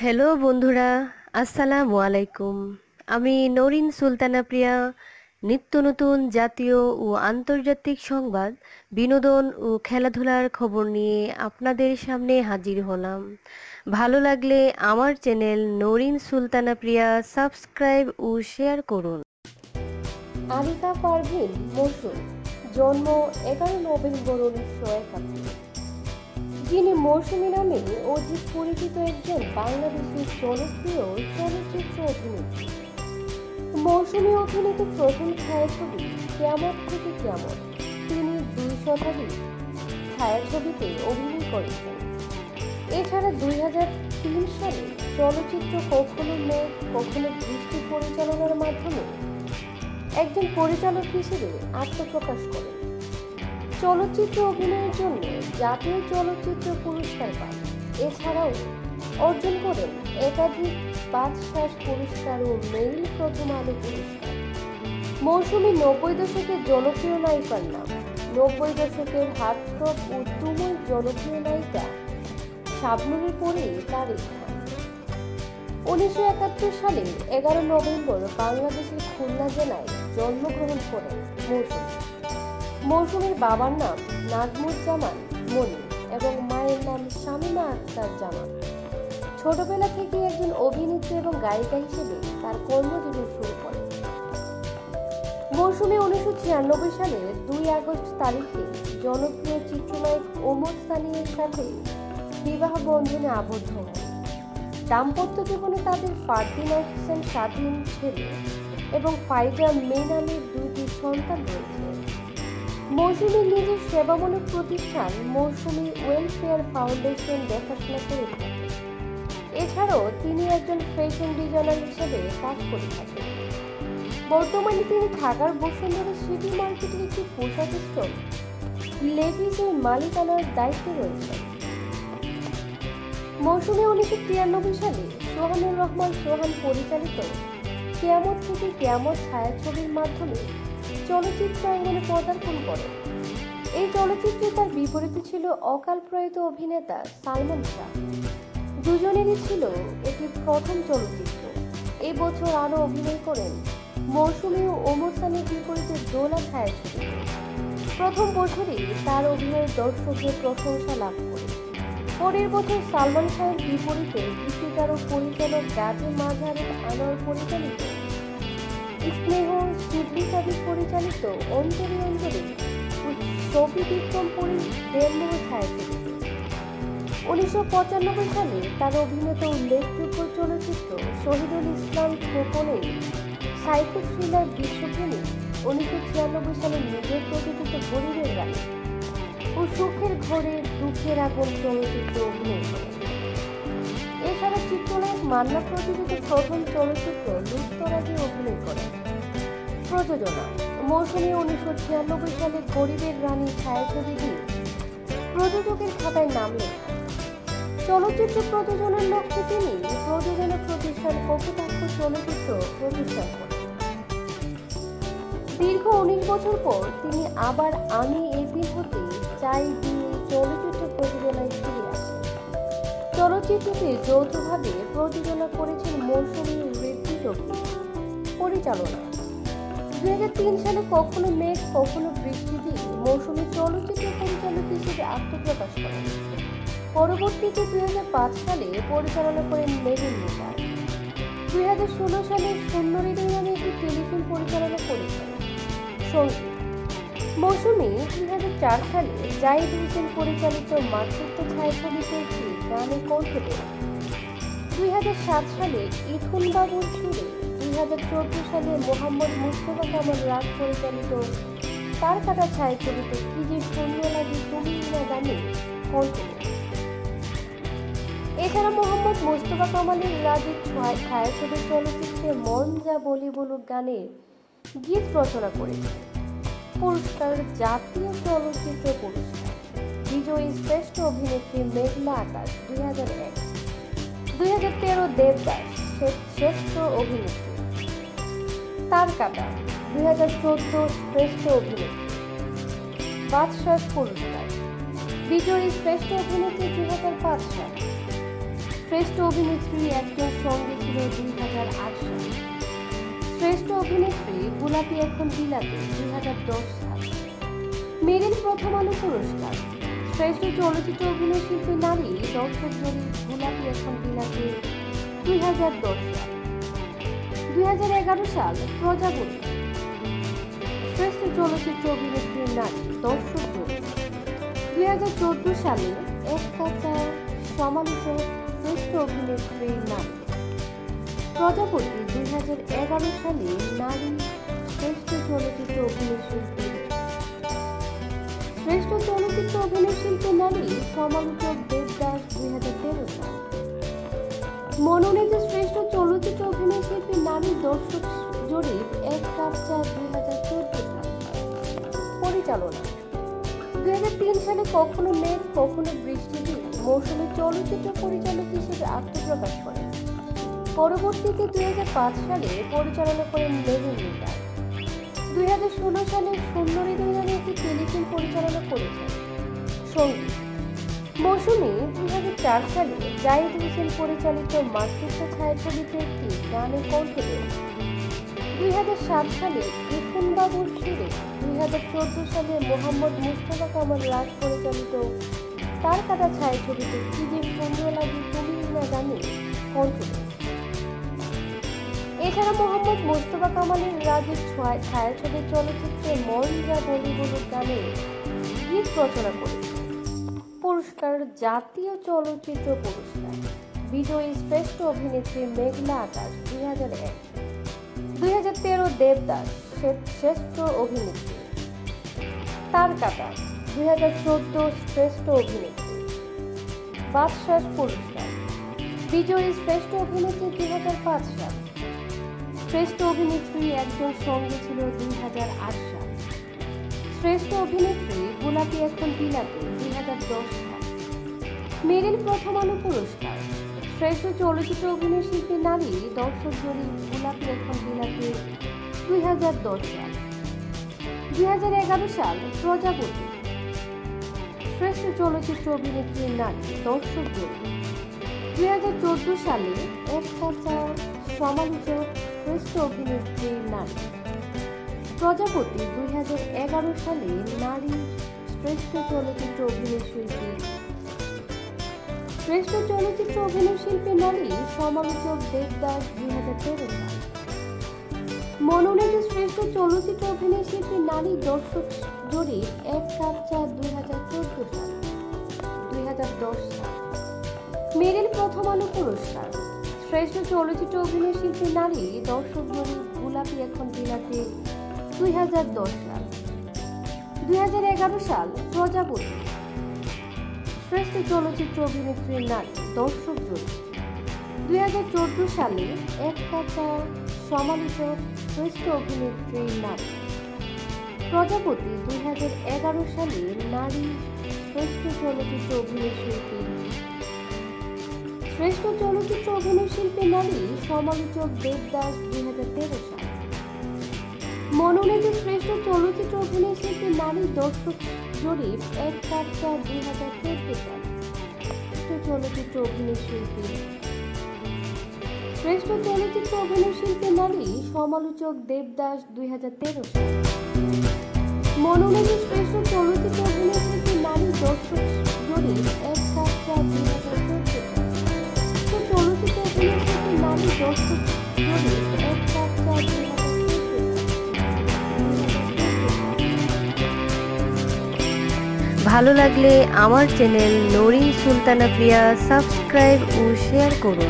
Hello বন্ধুরা, আসসালামু আলাইকুম। আমি নরিন সুলতানা প্রিয়া নিত্য নতুন জাতীয় ও আন্তর্জাতিক সংবাদ, বিনোদন ও খেলাধুলার খবর নিয়ে আপনাদের সামনে হাজির হলাম। ভালো লাগলে আমার চ্যানেল নরিন সুলতানা প্রিয়া সাবস্ক্রাইব ও শেয়ার করুন। আরিফা পারভীন মৌসুম, জন্ম 11 নভেম্বর 1971। যিনি মৌসুমী নামে অধিক পরিচিত একজন বাংলাদেশের জনপ্রিয় চলচ্চিত্র অভিনেত্রী। মৌসুমী অভিনীত প্রথম ছায়াছবি কিয়ামত থেকে কিয়ামত। তিনি 2 শতাধিক ছায়াছবিতে অভিনয় করেছেন। এছাড়া 2003 সালে চলচ্চিত্র কখনো মেঘ কখনো বৃষ্টি পরিচালনার মাধ্যমে একজন পরিচালক হিসেবে আত্মপ্রকাশ করেন। চলচ্চিত্র অভিনয়ের জন্য জাতীয় চলচ্চিত্র পুরস্কার পান। এছাড়াও অর্জন করেন একাধিক বাচসাস পুরস্কার ও মেইল প্রথম আলো পুরস্কার। মৌসুমী 90 দশকের জনপ্রিয় নায়িকার নাম। 90 দশকের হার্টথ্রব ও তুমুল জনপ্রিয় নায়িকা শাবনূরের পরেই তার স্থান। 1971 সালে 11 নভেম্বর বাংলাদেশের খুলনা জেলায় জন্মগ্রহণ করেন মৌসুমী। মৌসুমীর বাবার নাম নাজমুজ্জামান মনি এবং মায়ের নাম শামীমা আক্তার জামান। ছোটবেলা থেকে একজন অভিনেত্রী এবং গায়িকা হিসেবে তার কর্মজীবন শুরু করেন। মৌসুমী 1996 সালের 2 আগস্ট তারিখে জনপ্রিয় চিত্রনায়ক ওমর সানিয়ের সাথে বিবাহ বন্ধনে আবদ্ধ হন। দাম্পত্য জীবনে তাদের ফারদিন আহসান স্বাধীন ছেলে এবং ফাইজা মে নামের 2টি সন্তান রয়েছে। মৌসুমীর নিজের সেবামূলক প্রতিষ্ঠান মৌসুমী ওয়েলফেয়ার ফাউন্ডেশন দেখাশোনা করে থাকে। এছাড়াও তিনি একজন ফ্যাশন ডিজাইনার হিসেবে কাজ করে থাকেন। বর্তমানে তিনি ঢাকার বসুন্ধরা সিটি মার্কেটের একটি পোশাক স্টোর লেভিসের মালিকানার দায়িত্বে রয়েছেন। মৌসুমী 1993 সালে সোহানুর রহমান সোহান পরিচালিত কিয়ামত থেকে কিয়ামত ছায়াছবির মাধ্যমে চলচ্চিত্র অঙ্গনে পদার্পণ করেন। এই চলচ্চিত্রে তার বিপরীতে ছিল অকাল প্রয়াত অভিনেতা সালমান শাহ। দুজনেরই ছিল এটি প্রথম চলচ্চিত্র। এই বছর আরও অভিনয় করেন মৌসুমী ও ওমর সানির বিপরীতে দোলা ছায়াছবি। প্রথম বছরই তার অভিনয় দর্শকের প্রশংসা লাভ করে। পরের বছর সালমান শাহের বিপরীতে গীতিকার ও পরিচালক গাজী মাঝার আনোয়ার পরিচালিত স্নেহ, শিবলি সাদিক পরিচালিত অন্তরে অন্তরে ছবি বিক্রম পুরীর দেড়মুহ ছায়াছবি। 1995 সালে তার অভিনীত উল্লেখযোগ্য চলচ্চিত্র শহীদুল ইসলাম খোকনের সাইকো থ্রিলার বিশ্বপ্রেমী। 1996 সালে নিজের প্রযোজিত গরিবের গান ও সুখের ঘরে দুঃখের আগুন চলচ্চিত্র অভিনয় করেন। এছাড়া চিত্রনায়ক মান্না প্রযোজিত প্রথম চলচ্চিত্র লুৎফরাজে অভিনয় করেন। প্রযোজনা মৌসুমী 1996 সালে গরিবের রানী ছায়াছবি দিয়ে প্রযোজকের খাতায় নাম লেখান। চলচ্চিত্র প্রযোজনার লক্ষ্যে তিনি প্রযোজনা প্রতিষ্ঠান কপোতাক্ষ চলচ্চিত্র প্রতিষ্ঠা করেন। দীর্ঘ 19 বছর পর তিনি আবার আমি একদিন হতে চাই দিয়ে চলচ্চিত্র প্রযোজনায় ফিরে আসেন। চলচ্চিত্রটি যৌথভাবে প্রযোজনা করেছেন মৌসুমী ঋদ্ধি রবি। পরিচালনা 2003 সালে কখনো মেঘ কখনো বৃষ্টি দিয়ে মৌসুমী চলচ্চিত্র পরিচালক হিসেবে আত্মপ্রকাশ করেন। পরবর্তীতে 2005 সালে পরিচালনা করেন মেরিন মিটার। 2016 সালে শূন্য হৃদয় নামে একটি টেলিফিল্ম পরিচালনা করেছেন। সঙ্গীত মৌসুমী 2004 সালে জাহিদ হোসেন পরিচালিত মাতৃত্ব ছায়াছবিতে একটি গানে কণ্ঠ দেন। 2007 সালে ইথুন বাবুর সুরে 2014 সালে মোহাম্মদ মুস্তফা কামাল রাজ পরিচালিত তার কাটা ছায়াছবিতে কি যে সুন্দর লাগে তুমি না গানে কণ্ঠ দেন। এছাড়া মোহাম্মদ মুস্তফা কামালের রাজের ছায়াছবি চলচ্চিত্রে মন যা বলি বলুক গানের গীত রচনা করেছেন। পুরস্কার জাতীয় চলচ্চিত্র পুরস্কার বিজয়ী শ্রেষ্ঠ অভিনেত্রী মেঘলা আকাশ 2001, 2013 দেবদাস শ্রেষ্ঠ অভিনেত্রী, তার কাটা 2014 শ্রেষ্ঠ অভিনেত্রী, বাচসাস পুরস্কার বিজয়ী শ্রেষ্ঠ অভিনেত্রী 2005 সাল, শ্রেষ্ঠ অভিনেত্রী একজন সঙ্গে ছিল 2008 সাল। শ্রেষ্ঠ অভিনেত্রী গোলাপি এখন বিলাতে 2010 সাল। মেরিল প্রথম আলো পুরস্কার শ্রেষ্ঠ চলচ্চিত্র অভিনয় শিল্পী নারী দর্শক জরিপ গোলাপি এখন বিলাতে 2010 সাল। 2011 সাল প্রজাপতি শ্রেষ্ঠ চলচ্চিত্র অভিনেত্রী নারী দর্শক জরিপ। 2014 সালে এক কাঁচা সমালোচক শ্রেষ্ঠ অভিনেত্রী নারী প্রজাপতি। 2011 সালে নারী শ্রেষ্ঠ চলচ্চিত্র অভিনয় শিল্পী। শ্রেষ্ঠ চলচ্চিত্র অভিনয় শিল্পী নারী সমালোচক দেবদাস 2013 সাল। মনোনীত শ্রেষ্ঠ চলচ্চিত্র অভিনয় শিল্পী নারী দর্শক জরিপ এক কাপ চা 2014 সাল। পরিচালনা 2003 সালে কখনো মেঘ কখনো বৃষ্টি মৌসুমী চলচ্চিত্র পরিচালক হিসেবে আত্মপ্রকাশ করেন। পরবর্তীতে 2005 সালে পরিচালনা করেন মেঘের মিটার। 2016 সালে শূন্য হৃদয় নামে একটি টেলিফিল্ম পরিচালনা করেছেন। সঙ্গীত মৌসুমী 2004 সালে জাহিদ হোসেন পরিচালিত মাতৃত্ব ছায়াছবিতে একটি গানে কণ্ঠ দেন। 2007 সালে ইফুন বাবুর সুরে 2014 সালে মোহাম্মদ মুস্তফা কামাল রাজ পরিচালিত তার কাটা ছায়াছবিতে কি যে সুন্দর লাগে তুমি না গানে কণ্ঠ দেন। এছাড়া মোহাম্মদ মুস্তফা কামালের রাজের ছায়াছবির চলচ্চিত্রে মরিরা বলি বলুক গানে গীত রচনা করেছেন। পুরস্কার জাতীয় চলচ্চিত্র পুরস্কার বিজয়ী শ্রেষ্ঠ অভিনেত্রী মেঘলা আকাশ 2001। 2013 দেবদাস শ্রেষ্ঠ অভিনেত্রী। তার কাটা 2014 শ্রেষ্ঠ অভিনেত্রী। বাদশাহ পুরস্কার বিজয়ী শ্রেষ্ঠ অভিনেত্রী 2005 সাল। শ্রেষ্ঠ অভিনেত্রী একজন সঙ্গে ছিল 2008 সাল। শ্রেষ্ঠ অভিনেত্রী গোলাপি এখন বিলাতে 2010 সাল। মেরিল প্রথম আলো পুরস্কার শ্রেষ্ঠ চলচ্চিত্র অভিনয় শিল্পী নারী দর্শক জরিপ গোলাপি এখন বিলাতে 2010 সাল। 2011 সাল প্রজাপতি শ্রেষ্ঠ চলচ্চিত্র অভিনেত্রী নারী দর্শক জরিপ। 2014 সালে এক কাঁচা সমালোচক শ্রেষ্ঠ অভিনেত্রী নারী প্রজাপতি। 2011 সালে নারী শ্রেষ্ঠ চলচ্চিত্র অভিনয় শিল্পী। শ্রেষ্ঠ চলচ্চিত্র অভিনয় শিল্পী নারী সমালোচক দেবদাস 2013 সাল। মনোনীত শ্রেষ্ঠ চলচ্চিত্র অভিনয় শিল্পী নারী দর্শক জরিপ এক কাপ চা 2014 সাল। 2010 সাল মেরিল প্রথম আলো পুরস্কার শ্রেষ্ঠ চলচ্চিত্র অভিনয় শিল্পী নারী দর্শক জরিপ গোলাপি এখন বিলাতে 2010 সাল। 2011 সাল প্রজাপতি শ্রেষ্ঠ চলচ্চিত্র অভিনেত্রী নারী দর্শক জরিপ। 2014 সালে এক কাঁচা সমালোচক শ্রেষ্ঠ অভিনেত্রী নারী প্রজাপতি। 2011 সালে নারী শ্রেষ্ঠ চলচ্চিত্র অভিনয় শিল্পী। শ্রেষ্ঠ চলচ্চিত্র অভিনয় শিল্পী নারী সমালোচক দেবদাস 2013 সাল। মনোনীত শ্রেষ্ঠ চলচ্চিত্র অভিনয় শিল্পী নারী দর্শক জরিপ এক কাপ চা 2014 সাল। চলচ্চিত্র অভিনয় শিল্পী শ্রেষ্ঠ চলচ্চিত্র অভিনয় শিল্পী নারী সমালোচক দেবদাস 2013 সাল। মনোনীত শ্রেষ্ঠ চলচ্চিত্র অভিনয় শিল্পী নারী দর্শক জরিপ এক কাপ চা 2014 সাল। চলচ্চিত্র অভিনয় শিল্পী নারী দর্শক জরিপ এক কাপ চা 2014 সাল। ভালো লাগলে আমার চ্যানেল নরিন সুলতানা প্রিয়া সাবস্ক্রাইব ও শেয়ার করুন।